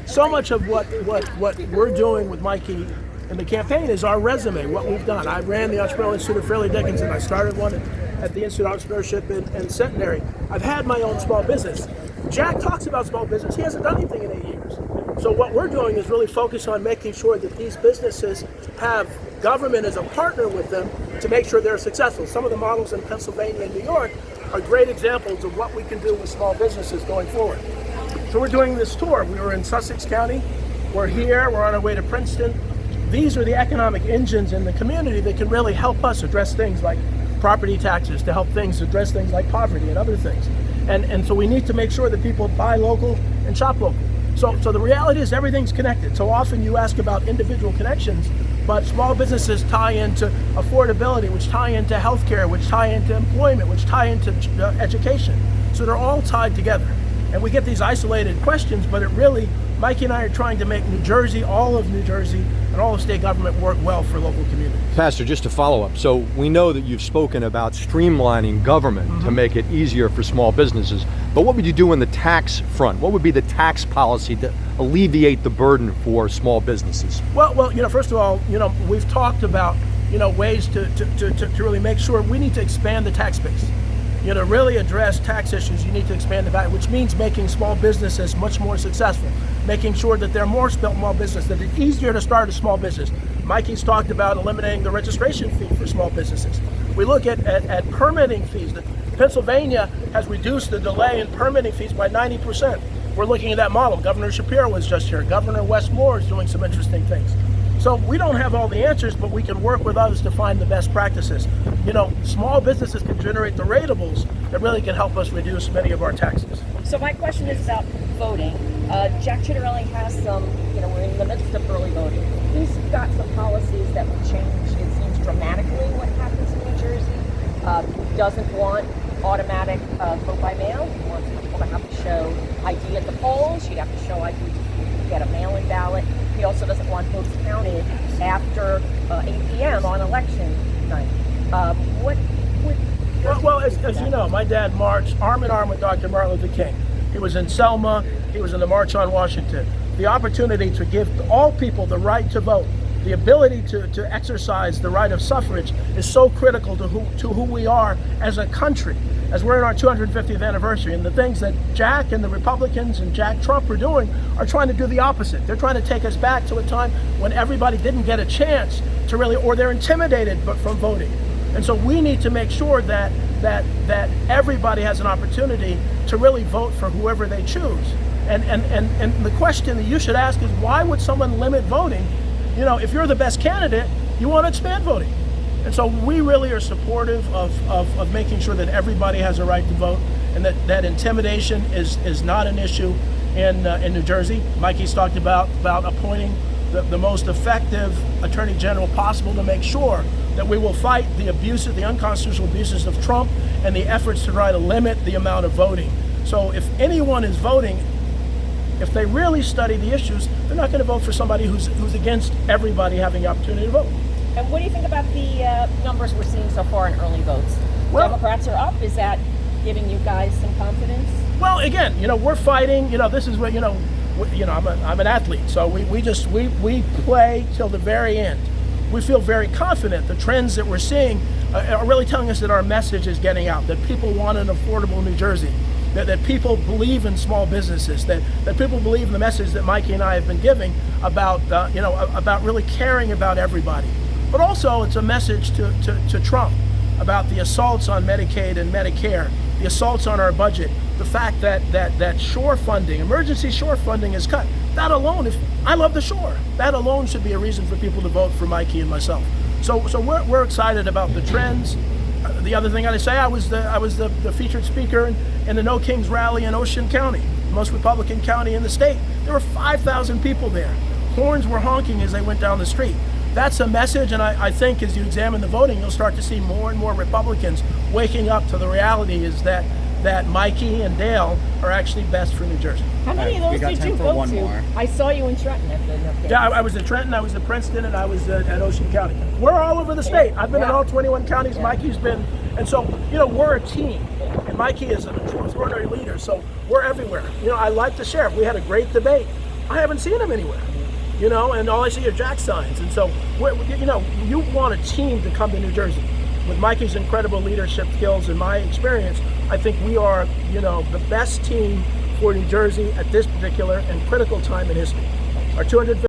So much of what we're doing with Mikey in the campaign is our resume, what we've done. I ran the Entrepreneurial Institute of Fairleigh Dickinson. I started one at the Institute of Entrepreneurship in Centenary. I've had my own small business. Jack talks about small business. He hasn't done anything in 8 years. So what we're doing is really focus on making sure that these businesses have government as a partner with them to make sure they're successful. Some of the models in Pennsylvania and New York are great examples of what we can do with small businesses going forward. So we're doing this tour. We were in Sussex County. We're here. We're on our way to Princeton. These are the economic engines in the community that can really help us address things like property taxes, to help things address things like poverty and other things. And so we need to make sure that people buy local and shop local. So the reality is everything's connected. So often you ask about individual connections, but small businesses tie into affordability, which tie into healthcare, which tie into employment, which tie into education. So they're all tied together. And we get these isolated questions, but it really, Mikey and I are trying to make New Jersey, all of New Jersey, and all of state government work well for local communities. Pastor, just to follow up, so we know that you've spoken about streamlining government to make it easier for small businesses, but what would you do on the tax front? What would be the tax policy to alleviate the burden for small businesses? Well, first of all, we've talked about, ways to really make sure we need to expand the tax base. To really address tax issues, you need to expand the value, which means making small businesses much more successful, making sure that they're more small business, that it's easier to start a small business. Mikey's talked about eliminating the registration fee for small businesses. We look at permitting fees. Pennsylvania has reduced the delay in permitting fees by 90%. We're looking at that model. Governor Shapiro was just here. Governor Wes Moore is doing some interesting things. So we don't have all the answers, but we can work with others to find the best practices. Small businesses can generate the ratables that really can help us reduce many of our taxes. So my question is about voting. Jack Ciattarelli has some, we're in the midst of early voting. He's got some policies that will change, it seems, dramatically what happens in New Jersey. Doesn't want automatic vote by mail. He wants people to have to show ID at the polls. You'd have to show ID to get a mail-in ballot. He also doesn't want votes counted after 8 p.m. on election night. Well, as you know, my dad marched arm in arm with Dr. Martin Luther King. He was in Selma. He was in the March on Washington. The opportunity to give all people the right to vote, the ability to exercise the right of suffrage is so critical to who we are as a country, as we're in our 250th anniversary. And the things that Jack and the Republicans and Jack Trump are doing are trying to do the opposite. They're trying to take us back to a time when everybody didn't get a chance to really, or they're intimidated from voting. And so we need to make sure that everybody has an opportunity to really vote for whoever they choose. And the question that you should ask is, why would someone limit voting? If you're the best candidate, you want to expand voting. And so we really are supportive of making sure that everybody has a right to vote, and that intimidation is not an issue in New Jersey. Mikey's talked about appointing the most effective attorney general possible to make sure that we will fight the abuses, the unconstitutional abuses of Trump, and the efforts to try to limit the amount of voting. So if anyone is voting, if they really study the issues, they're not going to vote for somebody who's against everybody having the opportunity to vote. And what do you think about the numbers we're seeing so far in early votes? Well, Democrats are up. Is that giving you guys some confidence? Well, again, we're fighting. This is what I'm an athlete, so we play till the very end. We feel very confident. The trends that we're seeing are really telling us that our message is getting out, that people want an affordable New Jersey, that people believe in small businesses, that people believe in the message that Mikey and I have been giving about really caring about everybody. But also it's a message to Trump about the assaults on Medicaid and Medicare, the assaults on our budget, the fact that shore funding, emergency shore funding is cut. That alone, I love the shore, that alone should be a reason for people to vote for Mikey and myself. So we're excited about the trends. The other thing I'd say, I was the featured speaker in the No Kings rally in Ocean County, the most Republican county in the state. There were 5,000 people there. Horns were honking as they went down the street. That's a message, and I think as you examine the voting, you'll start to see more and more Republicans waking up to the reality is that Mikey and Dale are actually best for New Jersey. How many of those did you go to? I saw you in Trenton at the No Kings. Yeah, I was at Trenton, I was at Princeton, and I was at Ocean County. We're all over the state. I've been in all 21 counties. Yeah. Mikey's been, and so, we're a team. And Mikey is an extraordinary leader, so we're everywhere. I like the sheriff. We had a great debate. I haven't seen him anywhere. You know, and all I see are Jack signs. And so, you know, you want a team to come to New Jersey. With Mikey's incredible leadership skills and my experience, I think we are, you know, the best team for New Jersey at this particular and critical time in history. Our 250